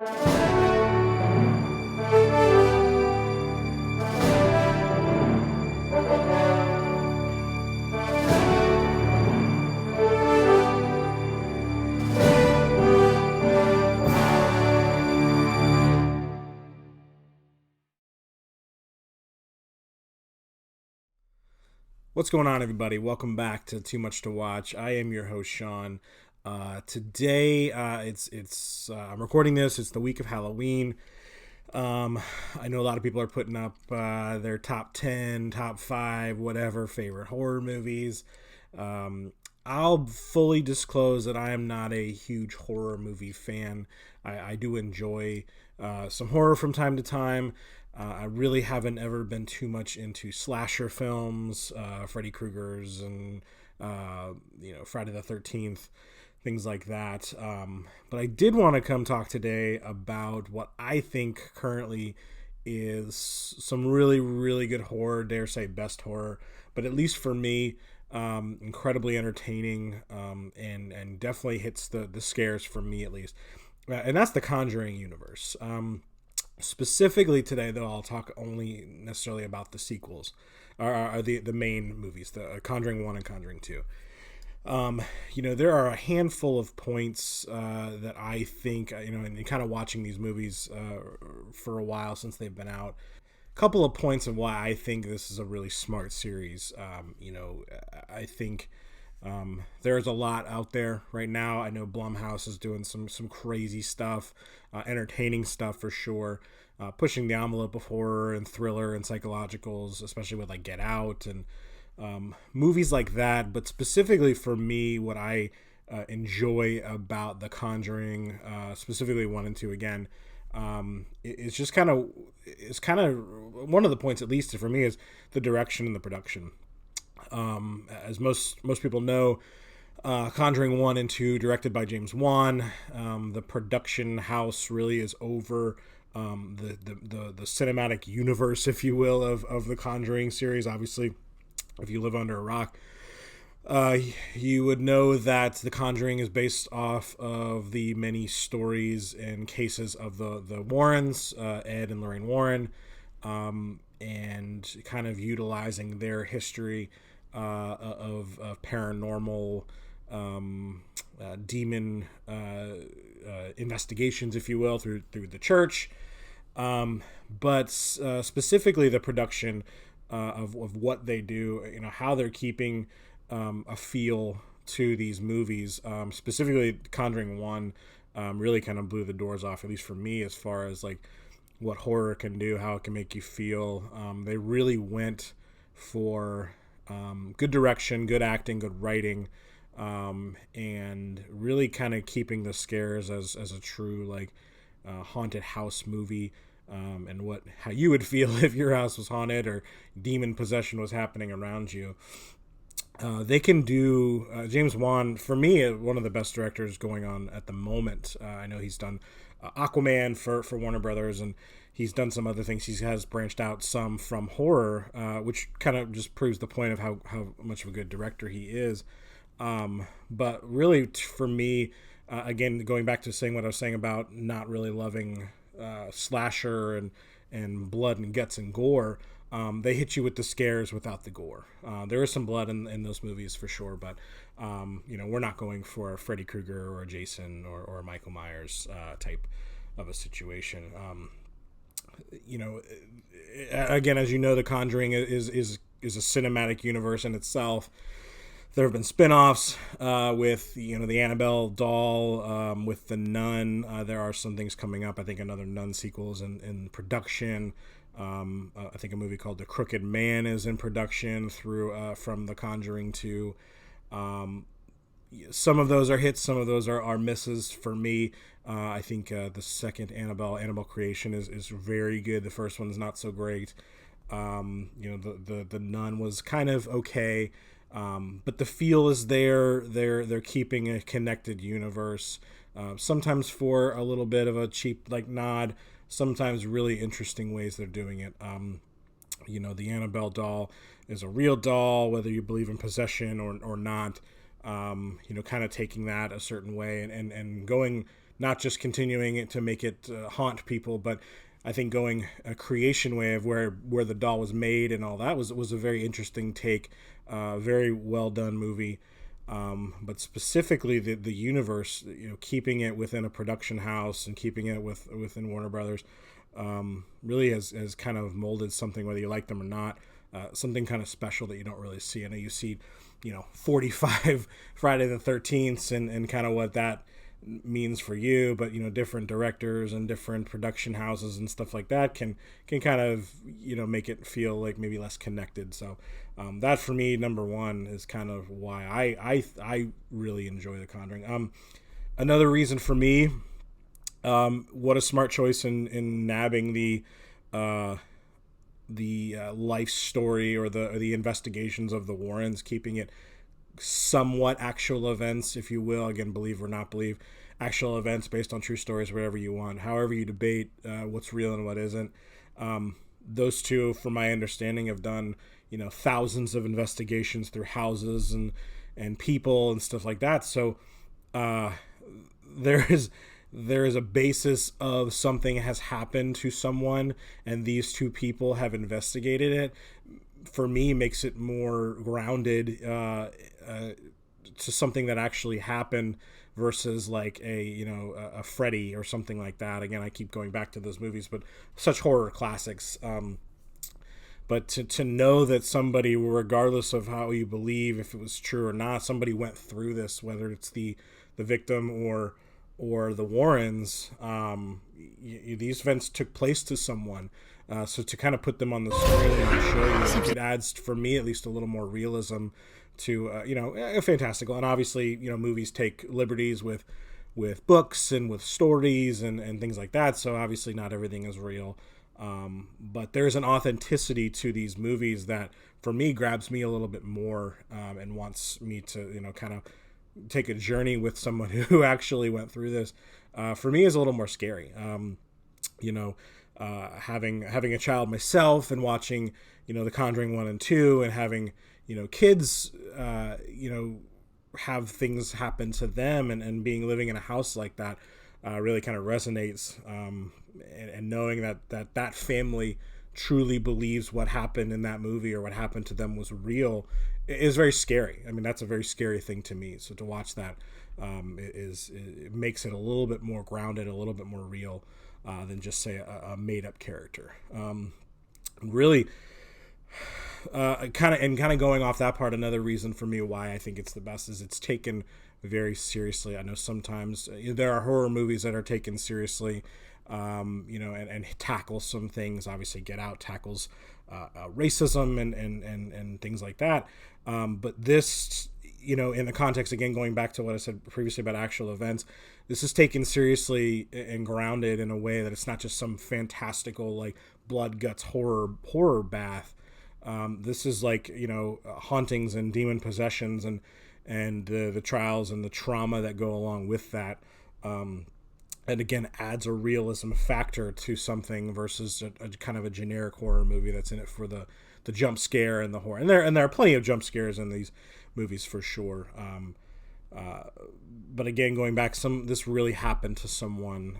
What's going on, everybody? Welcome back to Too Much to Watch. I am your host, Sean. Today, I'm recording this. It's the week of Halloween. I know a lot of people are putting up their top 10, top 5, whatever favorite horror movies. I'll fully disclose that I am not a huge horror movie fan. I do enjoy some horror from time to time. I really haven't ever been too much into slasher films, Freddy Krueger's and Friday the 13th, things like that. But I did want to come talk today about what I think currently is some really, really good horror, dare say best horror, but at least for me, incredibly entertaining, and definitely hits the scares for me at least. And that's the Conjuring universe. Specifically today, though, I'll talk only necessarily about the sequels, or the main movies, the Conjuring 1 and Conjuring 2. There are a handful of points that I think, and kind of watching these movies for a while since they've been out, a couple of points of why I think this is a really smart series. I think there's a lot out there right now. I know Blumhouse is doing some crazy stuff, entertaining stuff for sure, pushing the envelope of horror and thriller and psychologicals, especially with like Get Out and movies like that. But specifically for me, what I enjoy about The Conjuring, specifically 1 and 2 again, it's just kind of one of the points, at least for me, is the direction and the production. As most people know, Conjuring 1 and 2, directed by James Wan. The production house really is over the cinematic universe, if you will, of the Conjuring series. Obviously, if you live under a rock, you would know that The Conjuring is based off of the many stories and cases of the Warrens, Ed and Lorraine Warren, and kind of utilizing their history of paranormal demon investigations, if you will, through the church. But specifically the production of what they do, how they're keeping a feel to these movies. Specifically, Conjuring 1 really kind of blew the doors off, at least for me, as far as like what horror can do, how it can make you feel. They really went for good direction, good acting, good writing, and really kind of keeping the scares as a true like haunted house movie, and how you would feel if your house was haunted or demon possession was happening around you. They can do James Wan, for me, one of the best directors going on at the moment. I know he's done Aquaman for Warner Brothers, and he's done some other things. He has branched out some from horror, which kind of just proves the point of how much of a good director he is. But really, for me, again, going back to saying what I was saying about not really loving slasher and blood and guts and gore, they hit you with the scares without the gore. There is some blood in those movies for sure, but we're not going for a Freddy Krueger or a Jason or a Michael Myers type of a situation. Again, as you know, The Conjuring is a cinematic universe in itself. There have been spin-offs with the Annabelle doll, with the Nun. There are some things coming up. I think another Nun sequel is in production. I think a movie called The Crooked Man is in production from The Conjuring 2. Some of those are hits, some of those are misses for me. I think the second Annabelle Creation is very good. The first one's not so great. The Nun was kind of okay, but the feel is there. They're keeping a connected universe. Sometimes for a little bit of a cheap like nod. Sometimes really interesting ways they're doing it. The Annabelle doll is a real doll, whether you believe in possession or not. Kind of taking that a certain way and going not just continuing it to make it haunt people, but I think going a creation way of where the doll was made and all that was a very interesting take. Very well done movie. But specifically the universe, keeping it within a production house and keeping it within Warner Brothers, really has kind of molded something, whether you like them or not, something kind of special that you don't really see. I know you see, 45 Friday the 13th and kind of what that means for you, but different directors and different production houses and stuff like that can kind of make it feel like maybe less connected. So that for me, number one, is kind of why I really enjoy The Conjuring. Another reason for me, what a smart choice in nabbing the life story or the investigations of the Warrens, keeping it somewhat actual events, if you will. Again, believe or not believe, actual events based on true stories, whatever you want, however you debate what's real and what isn't. Those two, from my understanding, have done thousands of investigations through houses and people and stuff like that. So there is a basis of something has happened to someone, and these two people have investigated it. For me, makes it more grounded to something that actually happened versus like a Freddy or something like that. Again, I keep going back to those movies, but such horror classics. But to know that somebody, regardless of how you believe, if it was true or not, somebody went through this, whether it's the victim or the Warrens, these events took place to someone. So to kind of put them on the screen and show you, it adds, for me at least, a little more realism to, a fantastical. And obviously, movies take liberties with books and with stories and things like that. So obviously not everything is real. But there's an authenticity to these movies that, for me, grabs me a little bit more and wants me to, kind of take a journey with someone who actually went through this. For me, is a little more scary. Having a child myself and watching, The Conjuring 1 and 2, and having, kids, have things happen to them and living in a house like that, really kind of resonates. And knowing that family truly believes what happened in that movie or what happened to them was real is very scary. I mean, that's a very scary thing to me. So to watch that it makes it a little bit more grounded, a little bit more real than just, say, a made-up character. Really, kind of going off that part, another reason for me why I think it's the best is it's taken very seriously. I know sometimes there are horror movies that are taken seriously, and tackle some things. Obviously, Get Out tackles racism and things like that. But this, in the context, again, going back to what I said previously about actual events, this is taken seriously and grounded in a way that it's not just some fantastical, like, blood, guts, horror bath. This is like, hauntings and demon possessions and the trials and the trauma that go along with that. And again, adds a realism factor to something versus a kind of a generic horror movie that's in it for the jump scare and the horror. And there are plenty of jump scares in these movies for sure. But again, going back, this really happened to someone,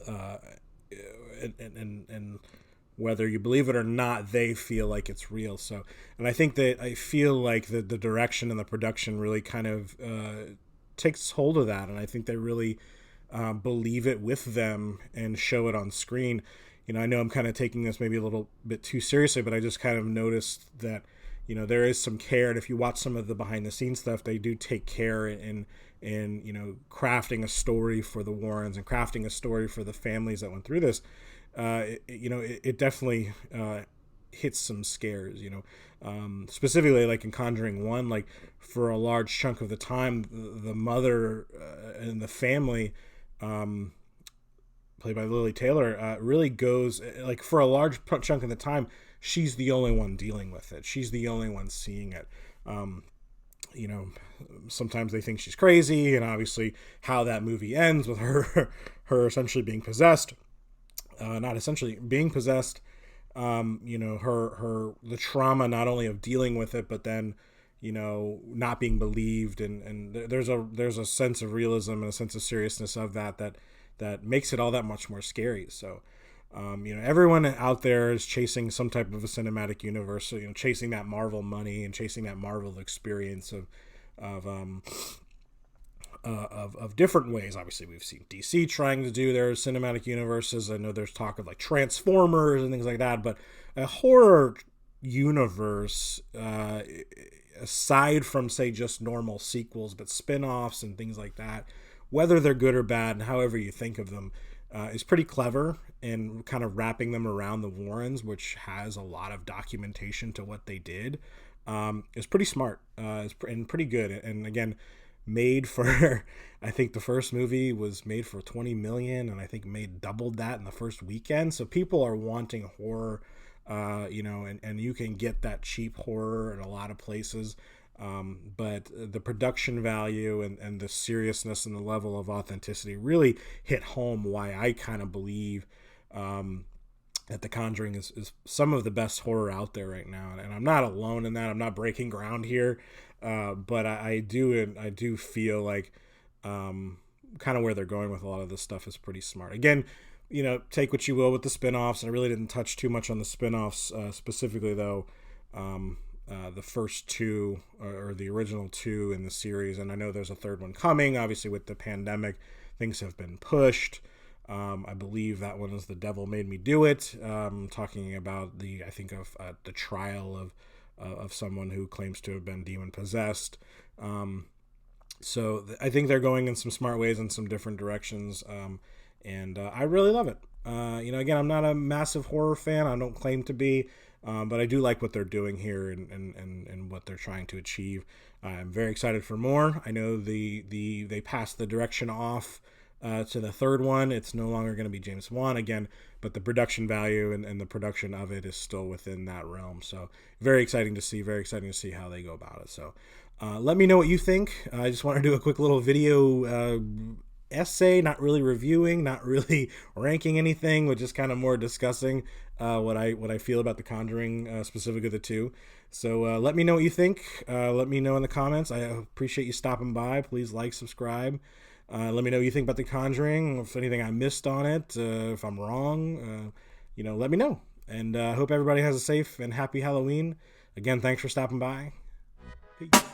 and whether you believe it or not, they feel like it's real. So, and I feel like the direction and the production really kind of takes hold of that, and I think they really believe it with them and show it on screen. I know I'm kind of taking this maybe a little bit too seriously, but I just kind of noticed that there is some care, and if you watch some of the behind the scenes stuff, they do take care in crafting a story for the Warrens and crafting a story for the families that went through this. It definitely hits some scares, specifically like in Conjuring 1, like for a large chunk of the time, the mother and the family, played by Lily Taylor, really goes, like, for a large chunk of the time, she's the only one dealing with it. She's the only one seeing it. Sometimes they think she's crazy, and obviously how that movie ends with her essentially being possessed. Not essentially being possessed, the trauma not only of dealing with it, but then, not being believed, and there's a sense of realism and a sense of seriousness of that makes it all that much more scary. So everyone out there is chasing some type of a cinematic universe, so, chasing that Marvel money and chasing that Marvel experience of um, of different ways. Obviously, we've seen DC trying to do their cinematic universes. I know there's talk of like Transformers and things like that, but a horror universe, aside from say just normal sequels, but spin-offs and things like that, whether they're good or bad, and however you think of them, is pretty clever, and kind of wrapping them around the Warrens, which has a lot of documentation to what they did, is pretty smart, and pretty good. And again, made for I think the first movie was made for 20 million, and I think made doubled that in the first weekend. So people are wanting horror, and you can get that cheap horror in a lot of places. But the production value and the seriousness and the level of authenticity really hit home why I kind of believe that The Conjuring is some of the best horror out there right now. And I'm not alone in that. I'm not breaking ground here. But I do feel like kind of where they're going with a lot of this stuff is pretty smart. Again, take what you will with the spinoffs. I really didn't touch too much on the spinoffs specifically, though. The first two, or the original two in the series, and I know there's a third one coming. Obviously, with the pandemic, things have been pushed. I believe that one is The Devil Made Me Do It, talking about the trial of someone who claims to have been demon possessed. So I think they're going in some smart ways in some different directions, and I really love it. Again, I'm not a massive horror fan. I don't claim to be, but I do like what they're doing here and what they're trying to achieve. I'm very excited for more. I know they passed the direction off to the third one. It's no longer going to be James Wan again, but the production value and the production of it is still within that realm. So very exciting to see how they go about it. So let me know what you think. I just want to do a quick little video essay, not really reviewing, not really ranking anything, but just kind of more discussing what I feel about The Conjuring, specifically the two. So let me know what you think. Let me know in the comments. I appreciate you stopping by. Please like, subscribe. Let me know what you think about The Conjuring. If anything I missed on it, if I'm wrong, let me know. And I hope everybody has a safe and happy Halloween. Again, thanks for stopping by. Peace.